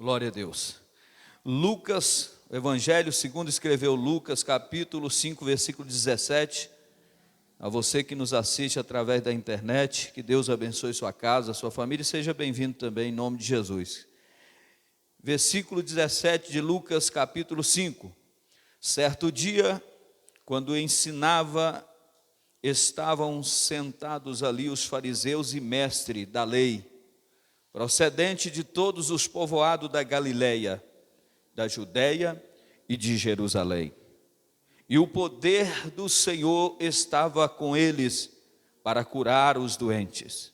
Glória a Deus. Lucas, o Evangelho segundo escreveu Lucas, capítulo 5, versículo 17. A você que nos assiste através da internet, que Deus abençoe sua casa, sua família, e seja bem-vindo também em nome de Jesus. Versículo 17 de Lucas, capítulo 5. Certo dia, quando ensinava, estavam sentados ali os fariseus e mestre da lei, procedente de todos os povoados da Galileia, da Judeia e de Jerusalém. E o poder do Senhor estava com eles para curar os doentes.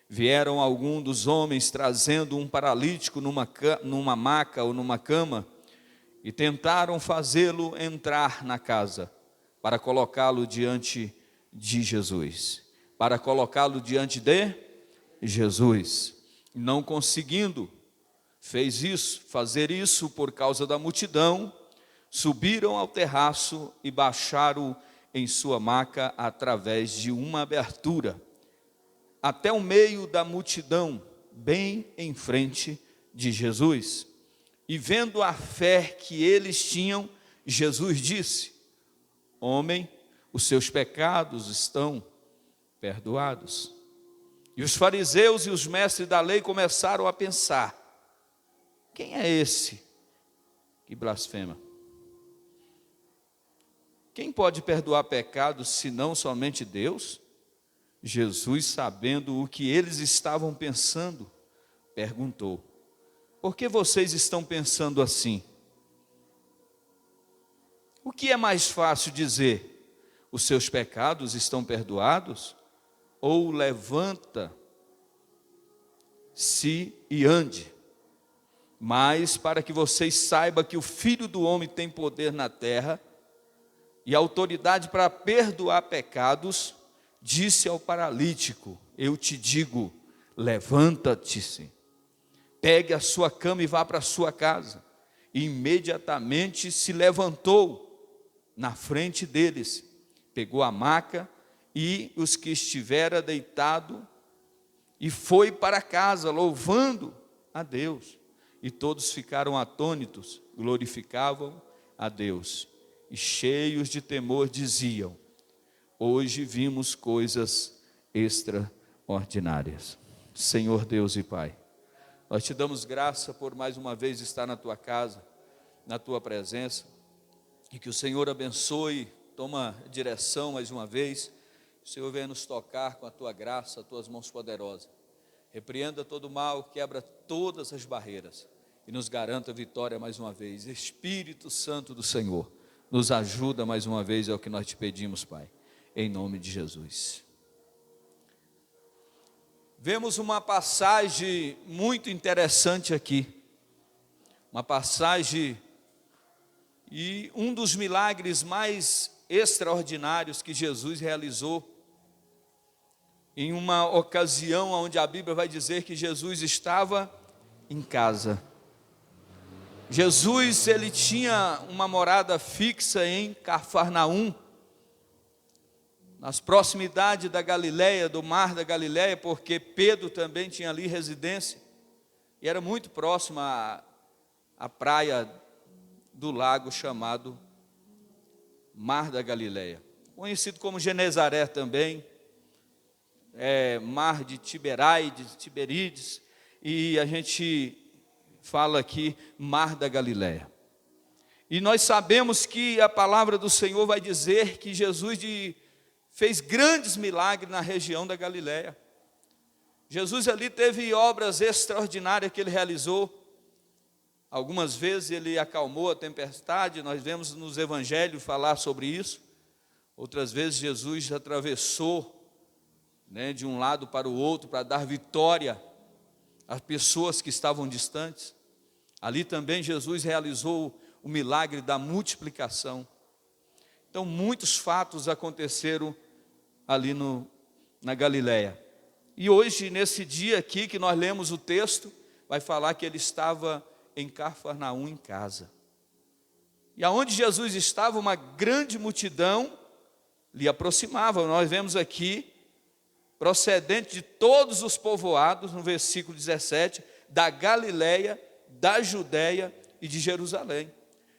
Vieram alguns dos homens trazendo um paralítico numa maca ou numa cama e tentaram fazê-lo entrar na casa para colocá-lo diante de Jesus. Não conseguindo fazer isso por causa da multidão, subiram ao terraço e baixaram em sua maca através de uma abertura, até o meio da multidão, bem em frente de Jesus. E vendo a fé que eles tinham, Jesus disse: homem, os seus pecados estão perdoados. E os fariseus e os mestres da lei começaram a pensar: quem é esse que blasfema? Quem pode perdoar pecados senão somente Deus? Jesus, sabendo o que eles estavam pensando, perguntou: por que vocês estão pensando assim? O que é mais fácil dizer: os seus pecados estão perdoados? Ou levanta-se e ande? Mas para que vocês saibam que o Filho do Homem tem poder na terra e autoridade para perdoar pecados, disse ao paralítico: eu te digo, levanta-te, pegue a sua cama e vá para a sua casa. E imediatamente se levantou na frente deles, pegou a maca e os que estivera deitado, e foi para casa, louvando a Deus. E todos ficaram atônitos, glorificavam a Deus, e cheios de temor diziam: hoje vimos coisas extraordinárias. Senhor Deus e Pai, nós te damos graça por mais uma vez estar na tua casa, na tua presença, e que o Senhor abençoe, toma direção mais uma vez. O Senhor venha nos tocar com a tua graça, as tuas mãos poderosas. Repreenda todo o mal, quebra todas as barreiras e nos garanta vitória mais uma vez. Espírito Santo do Senhor, nos ajuda mais uma vez, é o que nós te pedimos, Pai, em nome de Jesus. Vemos uma passagem muito interessante aqui, uma passagem e um dos milagres mais extraordinários que Jesus realizou, em uma ocasião onde a Bíblia vai dizer que Jesus estava em casa. Jesus, ele tinha uma morada fixa em Cafarnaum, nas proximidades da Galileia, do mar da Galileia, porque Pedro também tinha ali residência, e era muito próximo à praia do lago chamado Mar da Galileia, conhecido como Genezaré também, Mar de Tiberíades, e a gente fala aqui Mar da Galileia. E nós sabemos que a palavra do Senhor vai dizer que Jesus fez grandes milagres na região da Galileia. Jesus ali teve obras extraordinárias que ele realizou. Algumas vezes ele acalmou a tempestade, nós vemos nos evangelhos falar sobre isso. Outras vezes Jesus atravessou, de um lado para o outro para dar vitória às pessoas que estavam distantes. Ali também Jesus realizou o milagre da multiplicação. Então muitos fatos aconteceram ali na Galileia. E hoje, nesse dia aqui que nós lemos o texto, vai falar que ele estava em Cafarnaum em casa. E aonde Jesus estava, uma grande multidão lhe aproximava. Nós vemos aqui, procedente de todos os povoados, no versículo 17, da Galileia da Judéia e de Jerusalém.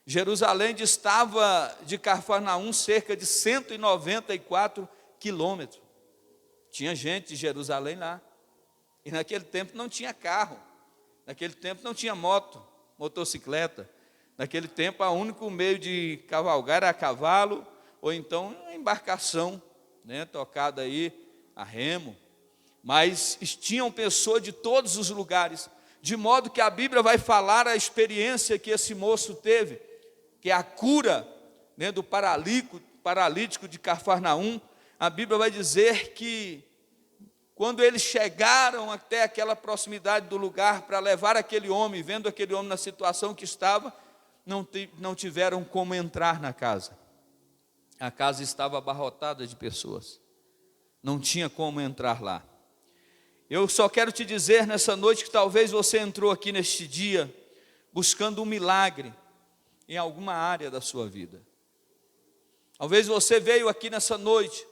Jerusalém distava de Cafarnaum cerca de 194 quilômetros. Tinha gente de Jerusalém lá. E naquele tempo não tinha carro, naquele tempo não tinha moto, motocicleta. Naquele tempo, o único meio de cavalgar era a cavalo, ou então a embarcação, né, tocada aí a remo. Mas tinham pessoas de todos os lugares, de modo que a Bíblia vai falar a experiência que esse moço teve, que é a cura, né, do paralítico de Cafarnaum. A Bíblia vai dizer que quando eles chegaram até aquela proximidade do lugar para levar aquele homem, vendo aquele homem na situação que estava, não tiveram como entrar na casa. A casa estava abarrotada de pessoas, não tinha como entrar lá. Eu só quero te dizer nessa noite que talvez você entrou aqui neste dia buscando um milagre em alguma área da sua vida. Talvez você veio aqui nessa noite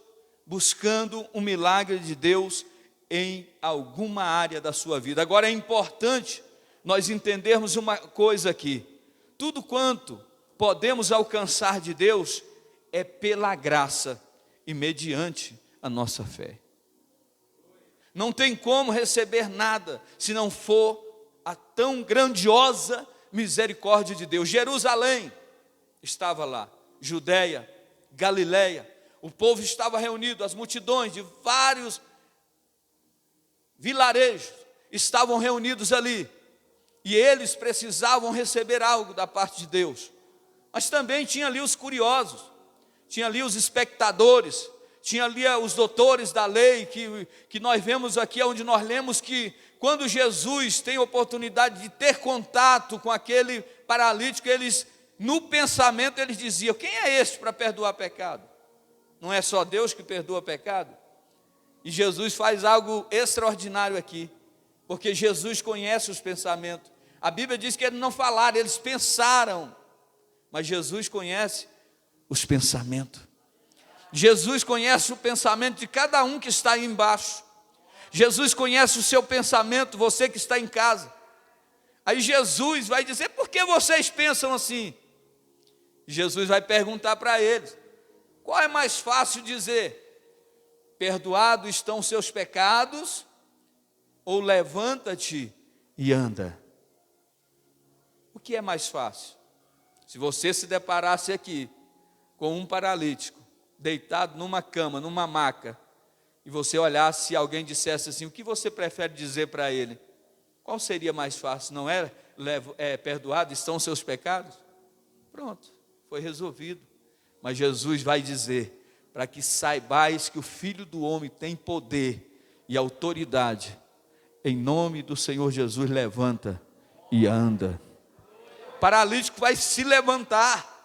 buscando um milagre de Deus em alguma área da sua vida. Agora é importante nós entendermos uma coisa aqui: tudo quanto podemos alcançar de Deus é pela graça e mediante a nossa fé. Não tem como receber nada se não for a tão grandiosa misericórdia de Deus. Jerusalém estava lá, Judéia, Galileia, o povo estava reunido, as multidões de vários vilarejos estavam reunidos ali, e eles precisavam receber algo da parte de Deus. Mas também tinha ali os curiosos, tinha ali os espectadores, tinha ali os doutores da lei, que nós vemos aqui, onde nós lemos que quando Jesus tem oportunidade de ter contato com aquele paralítico, no pensamento eles diziam: quem é este para perdoar pecado? Não é só Deus que perdoa pecado? E Jesus faz algo extraordinário aqui, porque Jesus conhece os pensamentos. A Bíblia diz que eles não falaram, eles pensaram, mas Jesus conhece os pensamentos. Jesus conhece o pensamento de cada um que está aí embaixo. Jesus conhece o seu pensamento, você que está em casa. Aí Jesus vai dizer: por que vocês pensam assim? Jesus vai perguntar para eles: qual é mais fácil dizer? Perdoados estão os seus pecados, ou levanta-te e anda? O que é mais fácil? Se você se deparasse aqui com um paralítico, deitado numa cama, numa maca, e você olhasse e alguém dissesse assim: o que você prefere dizer para ele? Qual seria mais fácil? Não era perdoado estão os seus pecados? Pronto, foi resolvido. Mas Jesus vai dizer: para que saibais que o Filho do Homem tem poder e autoridade, em nome do Senhor Jesus, levanta e anda. O paralítico vai se levantar.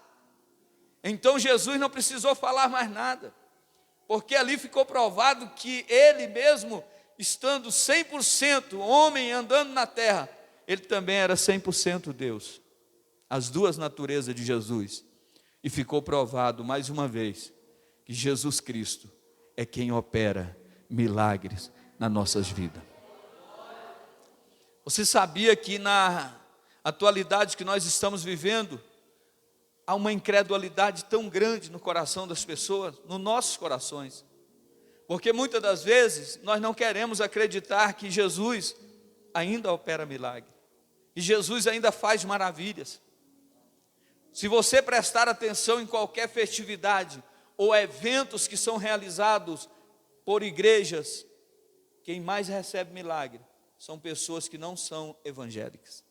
Então Jesus não precisou falar mais nada, porque ali ficou provado que ele mesmo, estando 100% homem, andando na terra, ele também era 100% Deus. As duas naturezas de Jesus. E ficou provado mais uma vez que Jesus Cristo é quem opera milagres nas nossas vidas. Você sabia que na atualidade que nós estamos vivendo, há uma incredulidade tão grande no coração das pessoas, nos nossos corações, porque muitas das vezes nós não queremos acreditar que Jesus ainda opera milagre, e Jesus ainda faz maravilhas. Se você prestar atenção em qualquer festividade ou eventos que são realizados por igrejas, quem mais recebe milagre são pessoas que não são evangélicas.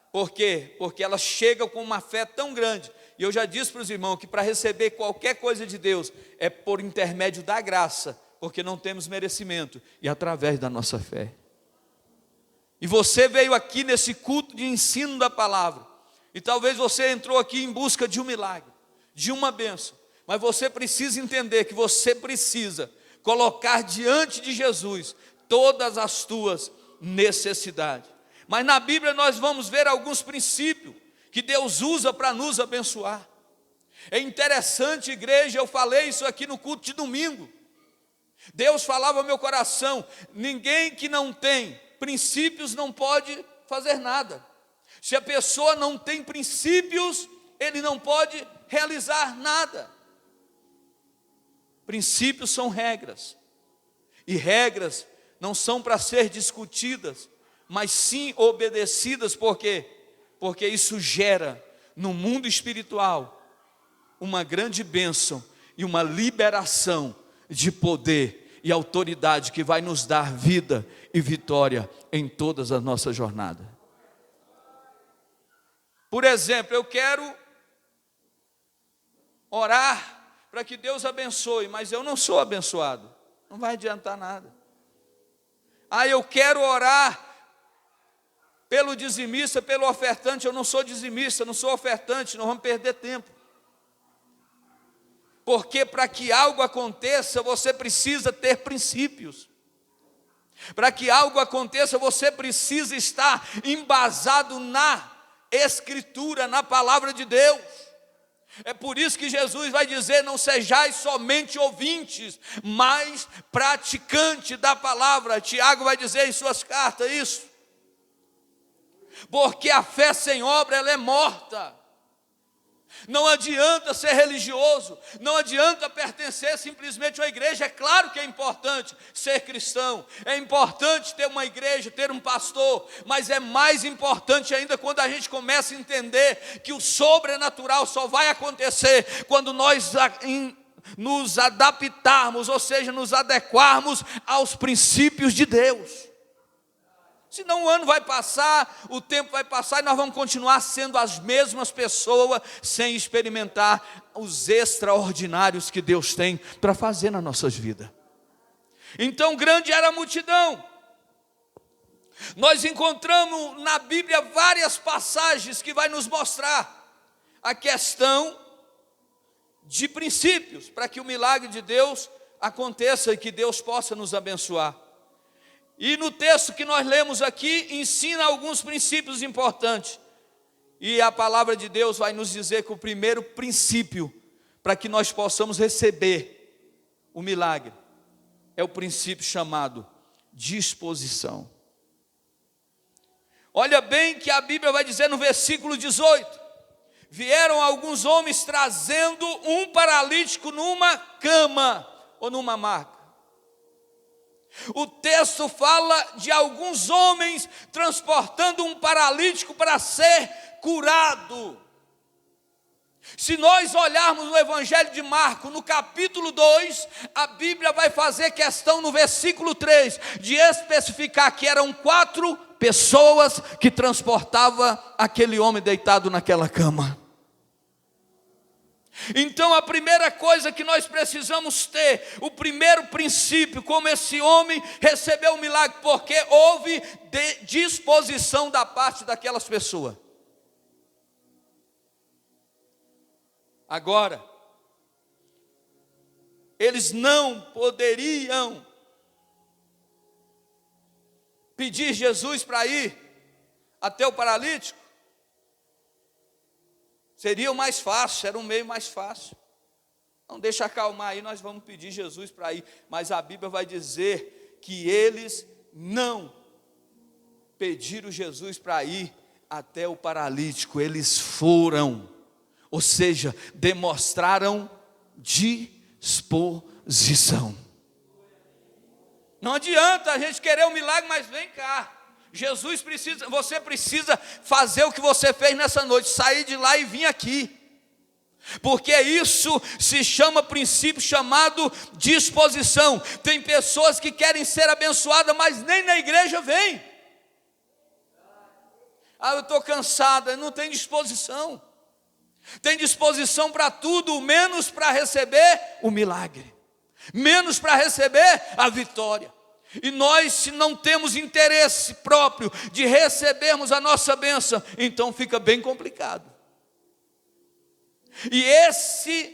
Por quê? Porque elas chegam com uma fé tão grande. E eu já disse para os irmãos que para receber qualquer coisa de Deus é por intermédio da graça, porque não temos merecimento, e através da nossa fé. E você veio aqui nesse culto de ensino da palavra, e talvez você entrou aqui em busca de um milagre, de uma bênção, mas você precisa entender que você precisa colocar diante de Jesus todas as tuas necessidades. Mas na Bíblia nós vamos ver alguns princípios que Deus usa para nos abençoar. É interessante, igreja, eu falei isso aqui no culto de domingo. Deus falava ao meu coração: ninguém que não tem princípios não pode fazer nada. Se a pessoa não tem princípios, ele não pode realizar nada. Princípios são regras, e regras não são para ser discutidas, mas sim obedecidas. Por quê? Porque isso gera no mundo espiritual uma grande bênção e uma liberação de poder e autoridade que vai nos dar vida e vitória em todas as nossas jornadas. Por exemplo, eu quero orar para que Deus abençoe, mas eu não sou abençoado, não vai adiantar nada. Eu quero orar pelo dizimista, pelo ofertante, eu não sou dizimista, não sou ofertante, não vamos perder tempo. Porque para que algo aconteça, você precisa ter princípios. Para que algo aconteça, você precisa estar embasado na Escritura, na palavra de Deus. É por isso que Jesus vai dizer: não sejais somente ouvintes, mas praticantes da palavra. Tiago vai dizer em suas cartas isso. Porque a fé sem obra, ela é morta. Não adianta ser religioso, não adianta pertencer simplesmente a uma igreja. É claro que é importante ser cristão, é importante ter uma igreja, ter um pastor, mas é mais importante ainda quando a gente começa a entender que o sobrenatural só vai acontecer quando nós nos adaptarmos, ou seja, nos adequarmos aos princípios de Deus. Senão o ano vai passar, o tempo vai passar e nós vamos continuar sendo as mesmas pessoas sem experimentar os extraordinários que Deus tem para fazer nas nossas vidas. Então grande era a multidão. Nós encontramos na Bíblia várias passagens que vai nos mostrar a questão de princípios para que o milagre de Deus aconteça e que Deus possa nos abençoar. E no texto que nós lemos aqui, ensina alguns princípios importantes. E a palavra de Deus vai nos dizer que o primeiro princípio para que nós possamos receber o milagre é o princípio chamado disposição. Olha bem que a Bíblia vai dizer no versículo 18: vieram alguns homens trazendo um paralítico numa cama ou numa maca. O texto fala de alguns homens transportando um paralítico para ser curado. Se nós olharmos no Evangelho de Marcos, no capítulo 2, a Bíblia vai fazer questão no versículo 3, de especificar que eram 4 pessoas que transportavam aquele homem deitado naquela cama. Então a primeira coisa que nós precisamos ter, o primeiro princípio, como esse homem recebeu o milagre, porque houve disposição da parte daquelas pessoas. Agora, eles não poderiam pedir Jesus para ir até o paralítico. Seria o mais fácil, era um meio mais fácil. Não, deixa acalmar aí, nós vamos pedir Jesus para ir. Mas a Bíblia vai dizer que eles não pediram Jesus para ir até o paralítico. Eles foram, ou seja, demonstraram disposição. Não adianta a gente querer um milagre, mas vem cá. Você precisa fazer o que você fez nessa noite, sair de lá e vir aqui. Porque isso se chama princípio chamado disposição. Tem pessoas que querem ser abençoadas, mas nem na igreja vem. Eu estou cansada, não tem disposição. Tem disposição para tudo, menos para receber o milagre, menos para receber a vitória. E nós, se não temos interesse próprio de recebermos a nossa bênção, então fica bem complicado. E esses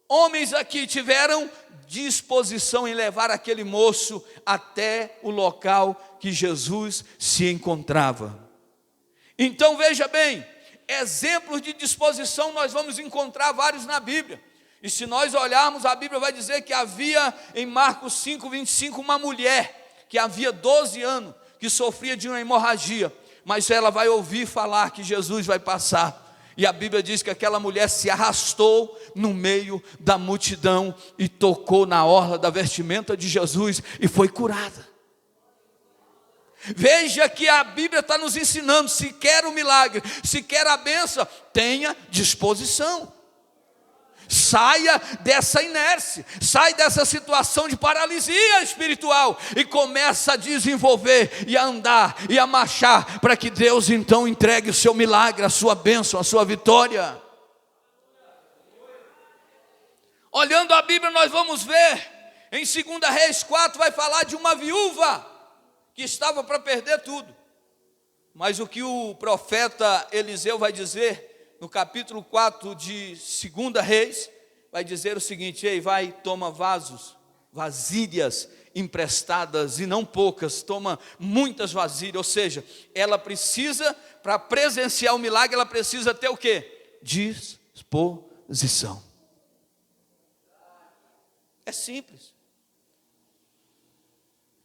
homens aqui tiveram disposição em levar aquele moço até o local que Jesus se encontrava. Então veja bem, exemplos de disposição nós vamos encontrar vários na Bíblia. E se nós olharmos, a Bíblia vai dizer que havia em Marcos 5, 25, uma mulher que havia 12 anos, que sofria de uma hemorragia. mas ela vai ouvir falar que Jesus vai passar. E a Bíblia diz que aquela mulher se arrastou no meio da multidão e tocou na orla da vestimenta de Jesus e foi curada. Veja que a Bíblia está nos ensinando: se quer o milagre, se quer a bênção, tenha disposição. Saia dessa inércia, sai dessa situação de paralisia espiritual e começa a desenvolver e a andar e a marchar, para que Deus então entregue o seu milagre, a sua bênção, a sua vitória. Olhando a Bíblia, nós vamos ver, em 2 Reis 4, vai falar de uma viúva que estava para perder tudo. Mas o que o profeta Eliseu vai dizer no capítulo 4 de 2 Reis, vai dizer o seguinte: ei, vai, toma vasilhas emprestadas, e não poucas, toma muitas vasilhas. Ou seja, ela precisa, para presenciar o milagre, ela precisa ter o quê? Disposição. É simples.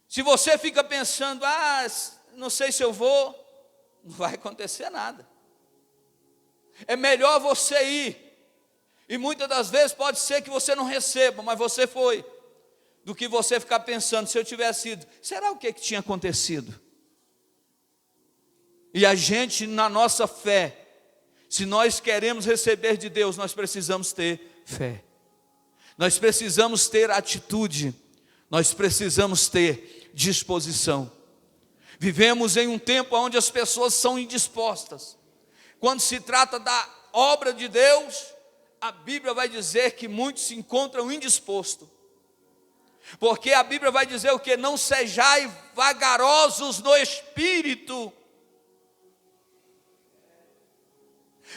Se você fica pensando, não sei se eu vou, não vai acontecer nada. É melhor você ir, e muitas das vezes pode ser que você não receba, mas você foi, do que você ficar pensando: se eu tivesse ido, será o que tinha acontecido? E a gente, na nossa fé, se nós queremos receber de Deus, nós precisamos ter fé, nós precisamos ter atitude, nós precisamos ter disposição. Vivemos em um tempo onde as pessoas são indispostas. Quando se trata da obra de Deus, a Bíblia vai dizer que muitos se encontram indispostos. Porque a Bíblia vai dizer o que? Não sejais vagarosos no espírito.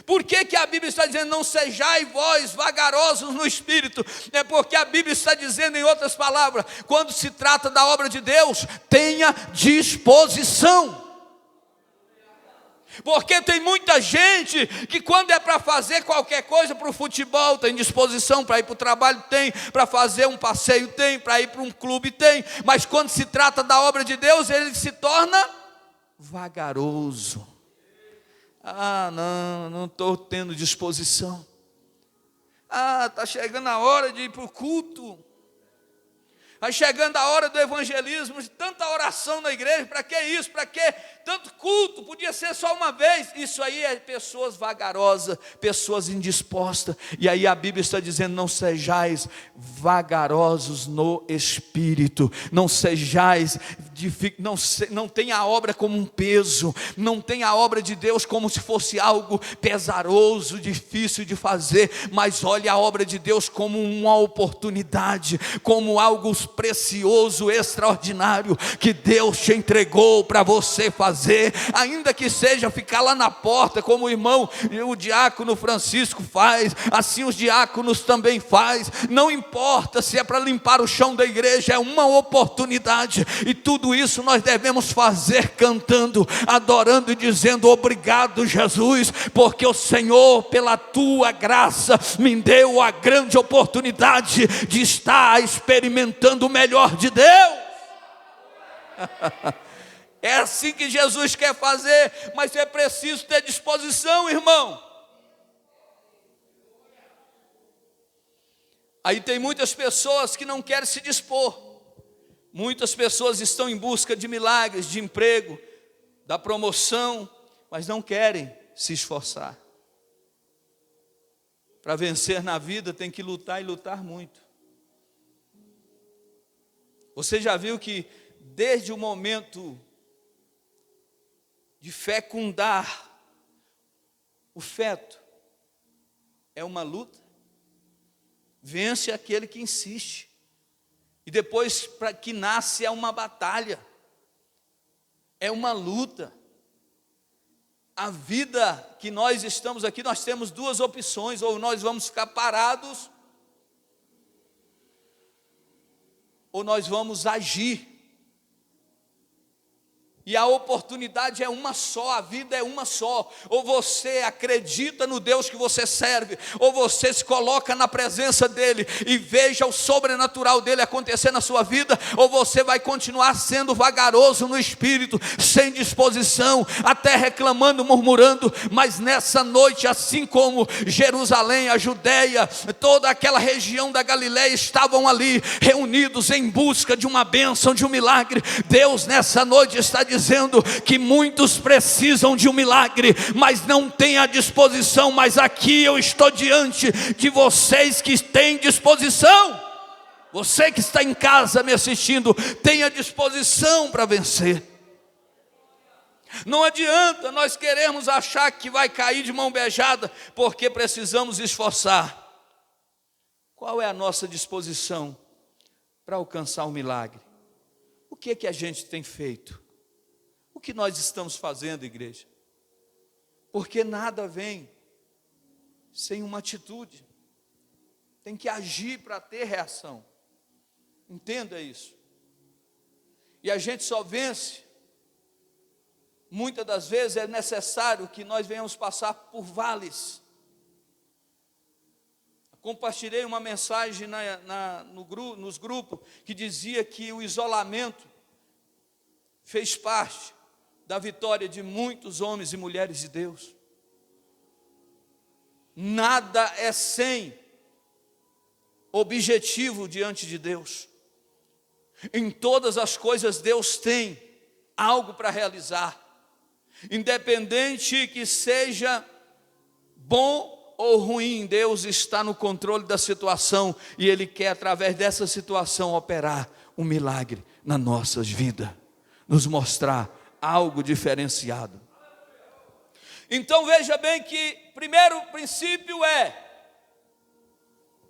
Por que a Bíblia está dizendo não sejais vós vagarosos no espírito? É porque a Bíblia está dizendo, em outras palavras, quando se trata da obra de Deus, tenha disposição. Porque tem muita gente que, quando é para fazer qualquer coisa, para o futebol tem disposição, para ir para o trabalho tem, para fazer um passeio tem, para ir para um clube tem, mas quando se trata da obra de Deus, ele se torna vagaroso. Não estou tendo disposição. Está chegando a hora de ir para o culto. Vai chegando a hora do evangelismo, de tanta oração na igreja. Para que isso? Para que tanto culto? Podia ser só uma vez. Isso aí é pessoas vagarosas, pessoas indispostas. E aí a Bíblia está dizendo: não sejais vagarosos no espírito. Não sejais, não tenha a obra como um peso. Não tenha a obra de Deus como se fosse algo pesaroso, difícil de fazer. Mas olhe a obra de Deus como uma oportunidade, como algo precioso, extraordinário, que Deus te entregou para você fazer, ainda que seja ficar lá na porta, como o irmão, o diácono Francisco faz, assim os diáconos também faz. Não importa se é para limpar o chão da igreja, é uma oportunidade, e tudo isso nós devemos fazer cantando, adorando e dizendo: obrigado, Jesus, porque o Senhor, pela tua graça, me deu a grande oportunidade de estar experimentando o melhor de Deus. É assim que Jesus quer fazer, mas é preciso ter disposição, irmão. Aí tem muitas pessoas que não querem se dispor. Muitas pessoas estão em busca de milagres, de emprego, da promoção, mas não querem se esforçar. Para vencer na vida tem que lutar, e lutar muito. Você já viu que desde o momento de fecundar o feto, é uma luta? Vence aquele que insiste. E depois, para que nasce, é uma batalha. É uma luta. A vida que nós estamos aqui, nós temos duas opções: ou nós vamos ficar parados, ou nós vamos agir. E a oportunidade é uma só, a vida é uma só. Ou você acredita no Deus que você serve, ou você se coloca na presença dEle e veja o sobrenatural dEle acontecer na sua vida, ou você vai continuar sendo vagaroso no espírito, sem disposição, até reclamando, murmurando. Mas nessa noite, assim como Jerusalém, a Judeia, toda aquela região da Galileia estavam ali, reunidos em busca de uma bênção, de um milagre, Deus nessa noite está dizendo que muitos precisam de um milagre, mas não têm a disposição. Mas aqui eu estou diante de vocês que têm disposição. Você que está em casa me assistindo, tenha disposição para vencer. Não adianta nós queremos achar que vai cair de mão beijada, porque precisamos esforçar. Qual é a nossa disposição para alcançar o milagre? O que é que a gente tem feito? O que nós estamos fazendo, igreja? Porque nada vem sem uma atitude. Tem que agir para ter reação. Entenda isso. E a gente só vence. Muitas das vezes é necessário que nós venhamos passar por vales. Compartilhei uma mensagem nos grupos que dizia que o isolamento fez parte da vitória de muitos homens e mulheres de Deus. Nada é sem objetivo diante de Deus. Em todas as coisas Deus tem algo para realizar. Independente que seja bom ou ruim, Deus está no controle da situação e Ele quer, através dessa situação, operar um milagre nas nossas vidas, nos mostrar algo diferenciado. Então veja bem que primeiro princípio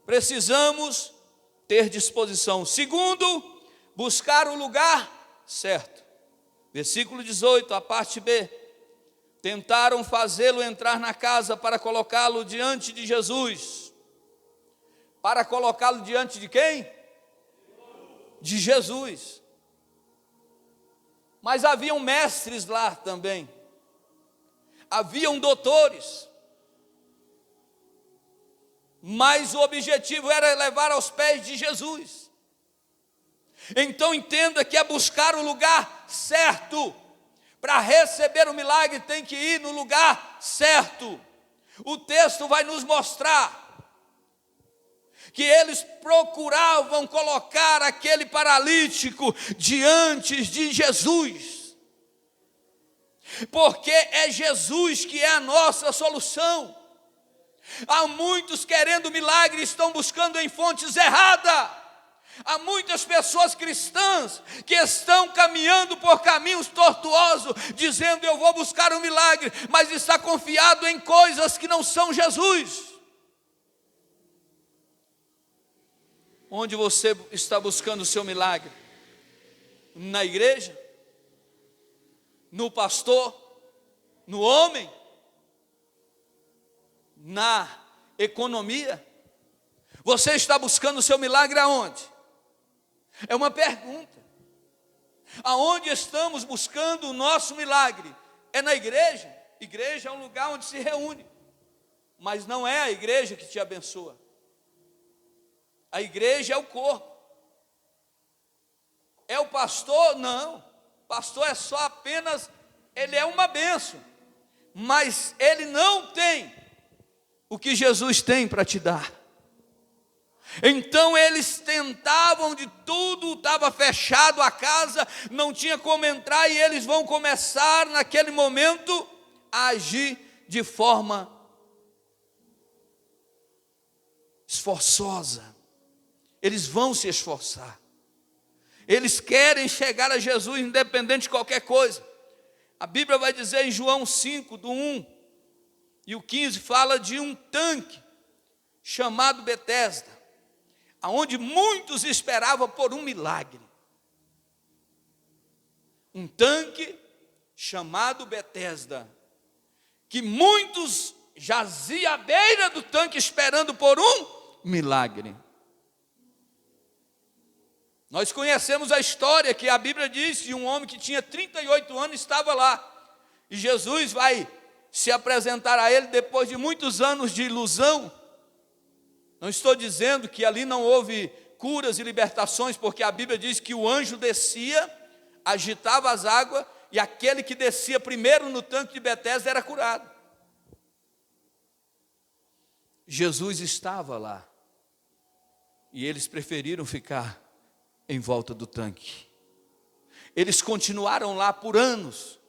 precisamos ter disposição. Segundo, buscar o lugar certo. Versículo 18, a parte B. Tentaram fazê-lo entrar na casa para colocá-lo diante de Jesus. Para colocá-lo diante de quem? De Jesus. Mas haviam mestres lá também. Haviam doutores. Mas o objetivo era levar aos pés de Jesus. Então entenda que é buscar o lugar certo. Para receber o milagre tem que ir no lugar certo. O texto vai nos mostrar que eles procuravam colocar aquele paralítico diante de Jesus, porque é Jesus que é a nossa solução. Há muitos querendo milagre, estão buscando em fontes erradas. Há muitas pessoas cristãs que estão caminhando por caminhos tortuosos, dizendo eu vou buscar um milagre, mas está confiado em coisas que não são Jesus. Onde você está buscando o seu milagre? Na igreja? No pastor? No homem? Na economia? Você está buscando o seu milagre aonde? É uma pergunta. Aonde estamos buscando o nosso milagre? É na igreja? Igreja é um lugar onde se reúne, mas não é a igreja que te abençoa. A igreja é o corpo. É o pastor? Não. Pastor é só apenas, ele é uma bênção, mas ele não tem o que Jesus tem para te dar. Então eles tentavam de tudo, estava fechado a casa, não tinha como entrar, e eles vão começar naquele momento a agir de forma esforçosa. Eles vão se esforçar. Eles querem chegar a Jesus independente de qualquer coisa. A Bíblia vai dizer em João 5, do 1 e o 15, fala de um tanque chamado Betesda, aonde muitos esperavam por um milagre. Um tanque chamado Betesda, que muitos jaziam à beira do tanque esperando por um milagre. Nós conhecemos a história que a Bíblia diz que um homem que tinha 38 anos estava lá. E Jesus vai se apresentar a ele depois de muitos anos de ilusão. Não estou dizendo que ali não houve curas e libertações, porque a Bíblia diz que o anjo descia, agitava as águas, e aquele que descia primeiro no tanque de Betesda era curado. Jesus estava lá, e eles preferiram ficar em volta do tanque. Eles continuaram lá por anos,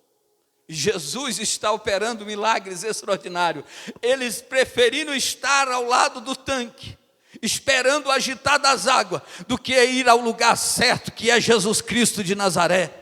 e Jesus está operando milagres extraordinários. Eles preferiram estar ao lado do tanque, esperando o agitar das águas, do que ir ao lugar certo, que é Jesus Cristo de Nazaré.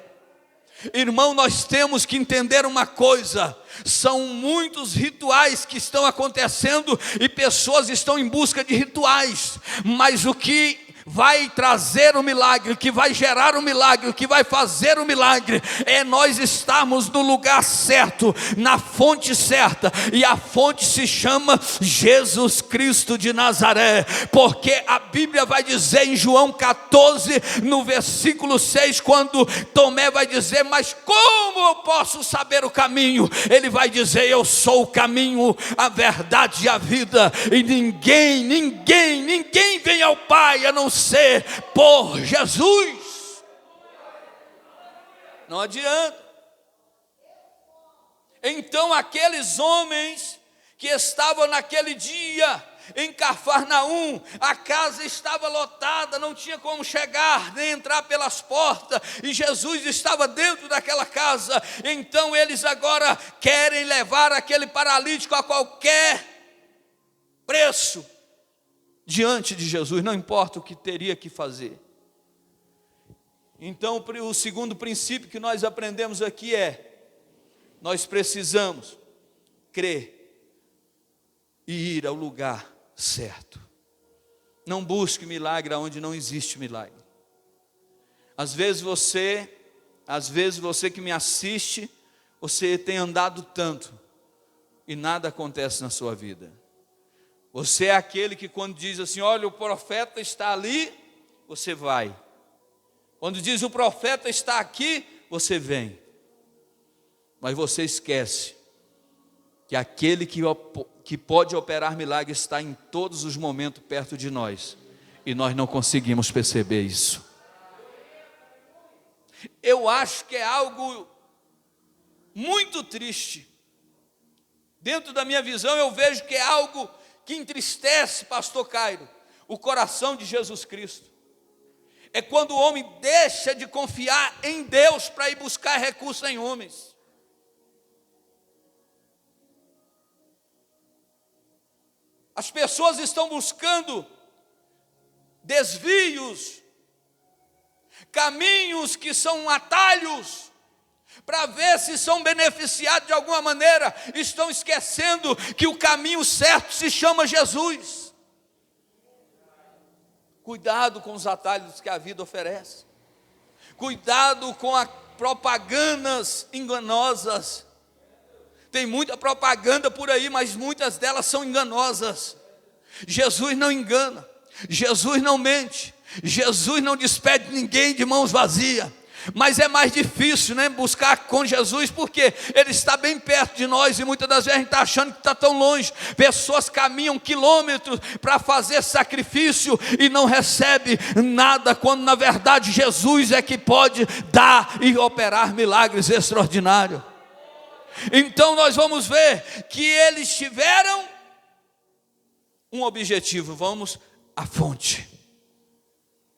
Irmão, nós temos que entender uma coisa: são muitos rituais que estão acontecendo e pessoas estão em busca de rituais, mas o que vai trazer o milagre, que vai gerar o milagre, que vai fazer o milagre, é nós estarmos no lugar certo, na fonte certa, e a fonte se chama Jesus Cristo de Nazaré, porque a Bíblia vai dizer em João 14, no versículo 6, quando Tomé vai dizer: mas como eu posso saber o caminho? Ele vai dizer: eu sou o caminho, a verdade e a vida, e ninguém vem ao Pai a não ser por Jesus. Não adianta. Então aqueles homens que estavam naquele dia em Cafarnaum, a casa estava lotada, não tinha como chegar nem entrar pelas portas, e Jesus estava dentro daquela casa. Então eles agora querem levar aquele paralítico a qualquer preço diante de Jesus, não importa o que teria que fazer. Então o segundo princípio que nós aprendemos aqui é: nós precisamos crer e ir ao lugar certo. Não busque milagre onde não existe milagre. Às vezes você que me assiste, você tem andado tanto e nada acontece na sua vida. Você é aquele que quando diz assim: olha, o profeta está ali, você vai. Quando diz o profeta está aqui, você vem. Mas você esquece que aquele que pode operar milagres está em todos os momentos perto de nós, e nós não conseguimos perceber isso. Eu acho que é algo muito triste. Dentro da minha visão, eu vejo que é algo que entristece, pastor Cairo, o coração de Jesus Cristo. É quando o homem deixa de confiar em Deus para ir buscar recurso em homens. As pessoas estão buscando desvios, caminhos que são atalhos, para ver se são beneficiados de alguma maneira. Estão esquecendo que o caminho certo se chama Jesus. Cuidado com os atalhos que a vida oferece. Cuidado com as propagandas enganosas. Tem muita propaganda por aí, mas muitas delas são enganosas. Jesus não engana, Jesus não mente, Jesus não despede ninguém de mãos vazias. Mas é mais difícil, né, buscar com Jesus, porque Ele está bem perto de nós, e muitas das vezes a gente está achando que está tão longe. Pessoas caminham quilômetros para fazer sacrifício e não recebe nada, quando na verdade Jesus é que pode dar e operar milagres extraordinários. Então nós vamos ver que eles tiveram um objetivo: vamos à fonte.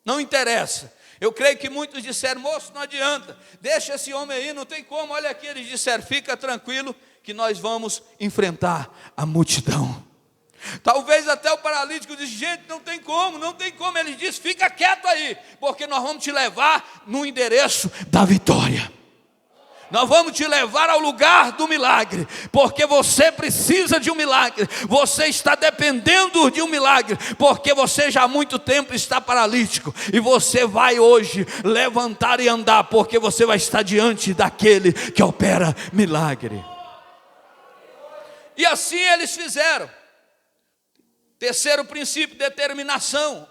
Não interessa. Eu creio que muitos disseram: moço, não adianta, deixa esse homem aí, não tem como. Olha aqui, eles disseram: fica tranquilo que nós vamos enfrentar a multidão. Talvez até o paralítico disse: gente, não tem como. Ele disse: fica quieto aí, porque nós vamos te levar no endereço da vitória. Nós vamos te levar ao lugar do milagre, porque você precisa de um milagre, você está dependendo de um milagre, porque você já há muito tempo está paralítico, e você vai hoje levantar e andar, porque você vai estar diante daquele que opera milagre. E assim eles fizeram. Terceiro princípio: determinação.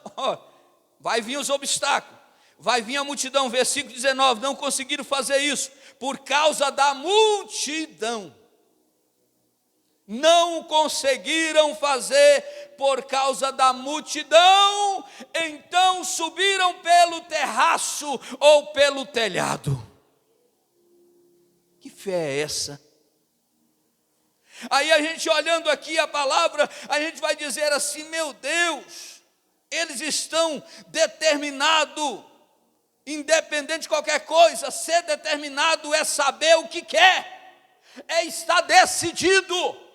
Vai vir os obstáculos. vai vir a multidão, versículo 19, não conseguiram fazer isso, por causa da multidão. Não conseguiram fazer por causa da multidão, então subiram pelo terraço ou pelo telhado. Que fé é essa? Aí a gente olhando aqui a palavra, a gente vai dizer assim, meu Deus, eles estão determinados, independente de qualquer coisa, ser determinado é saber o que quer, é estar decidido.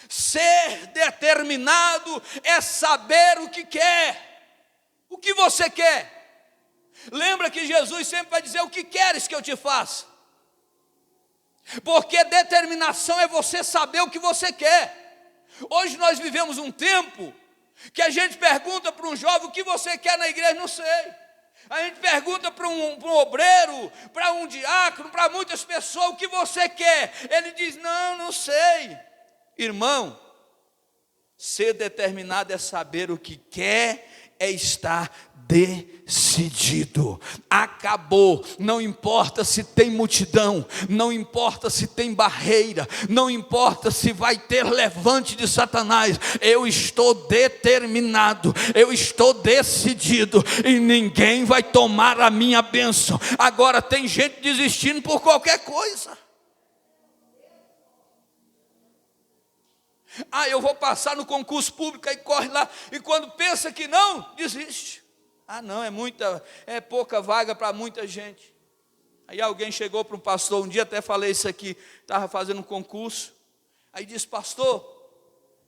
Ser determinado é saber o que quer. O que você quer? Lembra que Jesus sempre vai dizer, o que queres que eu te faça? Porque determinação é você saber o que você quer. Hoje nós vivemos um tempo que a gente pergunta para um jovem, o que você quer na igreja? Não sei. A gente pergunta para um obreiro, para um diácono, para muitas pessoas, o que você quer? Ele diz, não sei. Irmão, ser determinado é saber o que quer, é estar decidido. Acabou. Não importa se tem multidão, não importa se tem barreira, não importa se vai ter levante de Satanás. Eu estou determinado, eu estou decidido e ninguém vai tomar a minha bênção. Agora tem gente desistindo por qualquer coisa. Eu vou passar no concurso público, aí corre lá, e quando pensa que não, desiste. Não, é pouca vaga para muita gente. Aí alguém chegou para um pastor, um dia até falei isso aqui, estava fazendo um concurso, aí disse, pastor,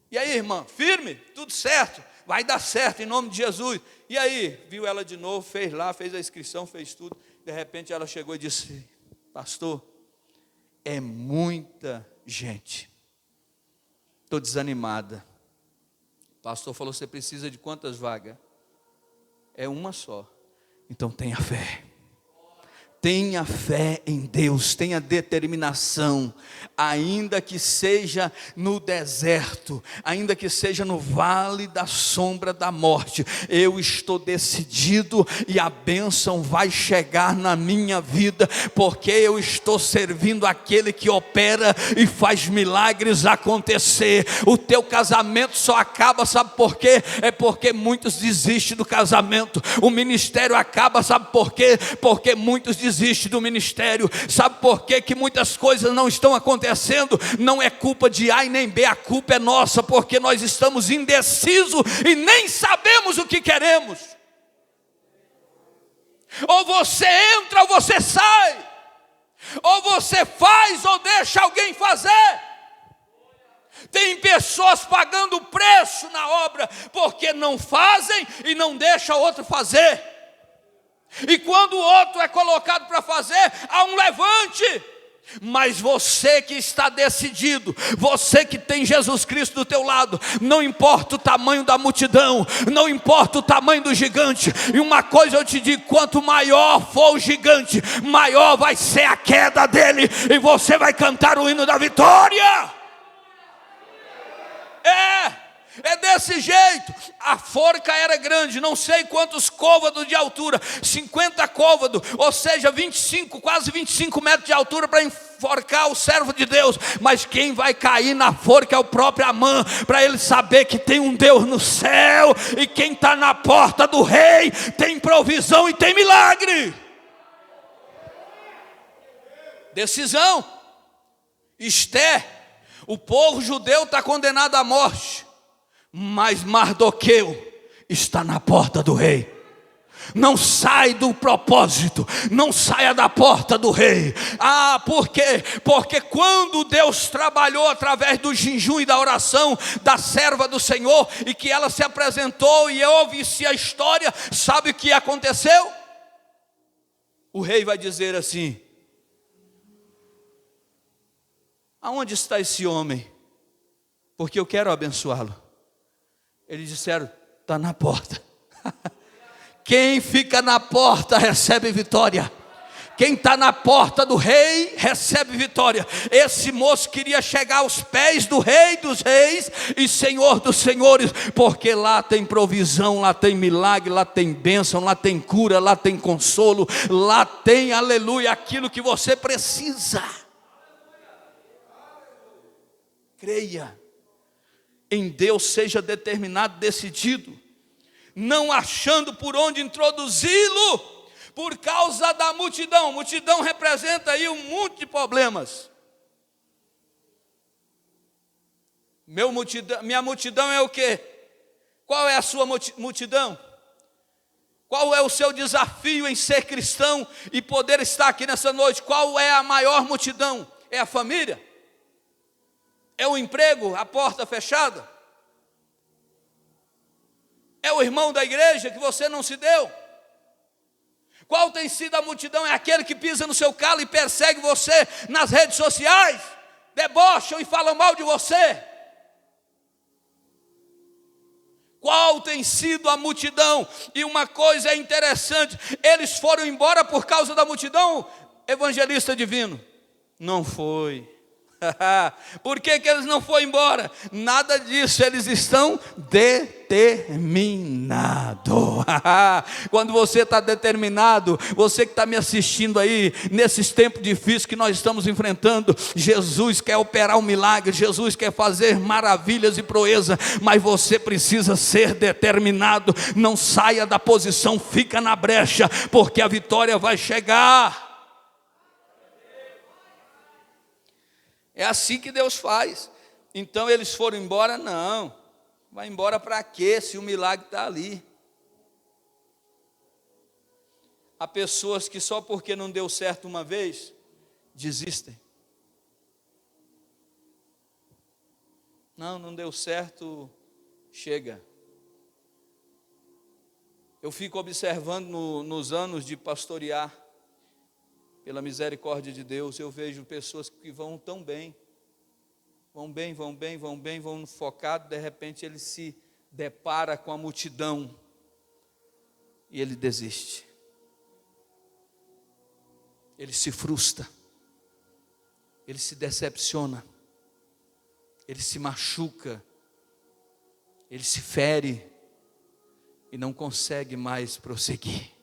e aí irmã, firme? Tudo certo? Vai dar certo em nome de Jesus. E aí, viu ela de novo, fez a inscrição, fez tudo, de repente ela chegou e disse, pastor, é muita gente. Estou desanimada. O pastor falou, você precisa de quantas vagas? É uma só. Então tenha fé. Tenha fé em Deus, tenha determinação, ainda que seja no deserto, ainda que seja no vale da sombra da morte, eu estou decidido e a bênção vai chegar na minha vida, porque eu estou servindo aquele que opera e faz milagres acontecer. O teu casamento só acaba, sabe por quê? É porque muitos desistem do casamento. O ministério acaba, sabe por quê? Porque muitos desiste do ministério. Sabe por quê que muitas coisas não estão acontecendo? Não é culpa de A e nem B, a culpa é nossa, porque nós estamos indecisos e nem sabemos o que queremos. Ou você entra ou você sai, ou você faz ou deixa alguém fazer. Tem pessoas pagando preço na obra porque não fazem e não deixam outro fazer. E quando o outro é colocado para fazer, há um levante. Mas você que está decidido, você que tem Jesus Cristo do teu lado, não importa o tamanho da multidão, não importa o tamanho do gigante. E uma coisa eu te digo, quanto maior for o gigante, maior vai ser a queda dele, e você vai cantar o hino da vitória. É desse jeito. A forca era grande, não sei quantos côvados de altura, 50 côvados, ou seja, 25, quase 25 metros de altura para enforcar o servo de Deus. Mas quem vai cair na forca é o próprio Amã, para ele saber que tem um Deus no céu, e quem está na porta do rei tem provisão e tem milagre. Decisão. Esté, o povo judeu está condenado à morte, mas Mardoqueu está na porta do rei. Não sai do propósito, não saia da porta do rei. Por quê? Porque quando Deus trabalhou através do jejum e da oração da serva do Senhor, e que ela se apresentou e ouve-se a história, sabe o que aconteceu? O rei vai dizer assim: aonde está esse homem? Porque eu quero abençoá-lo. Eles disseram, está na porta. Quem fica na porta recebe vitória. Quem está na porta do rei recebe vitória. Esse moço queria chegar aos pés do rei dos reis e senhor dos senhores, porque lá tem provisão, lá tem milagre, lá tem bênção, lá tem cura, lá tem consolo, lá tem, aleluia, aquilo que você precisa. Creia em Deus, seja determinado, decidido, não achando por onde introduzi-lo, por causa da multidão. Multidão representa aí um monte de problemas. Minha multidão é o quê? Qual é a sua multidão? Qual é o seu desafio em ser cristão e poder estar aqui nessa noite? Qual é a maior multidão? É a família? É o emprego, a porta fechada? É o irmão da igreja que você não se deu? Qual tem sido a multidão? É aquele que pisa no seu calo e persegue você nas redes sociais, debocham e falam mal de você. Qual tem sido a multidão? E uma coisa é interessante, eles foram embora por causa da multidão, evangelista divino? Não foi. Por que eles não foram embora? Nada disso, eles estão determinados. Quando você está determinado, você que está me assistindo aí, nesses tempos difíceis que nós estamos enfrentando, Jesus quer operar um milagre, Jesus quer fazer maravilhas e proeza, mas você precisa ser determinado. Não saia da posição, fica na brecha, porque a vitória vai chegar. É assim que Deus faz. Então eles foram embora? Não. Vai embora para quê, se o milagre está ali? Há pessoas que só porque não deu certo uma vez, desistem. Não deu certo, chega. Eu fico observando nos anos de pastorear, pela misericórdia de Deus, eu vejo pessoas que vão tão bem, vão focado, de repente ele se depara com a multidão e ele desiste, ele se frustra, ele se decepciona, ele se machuca, ele se fere e não consegue mais prosseguir.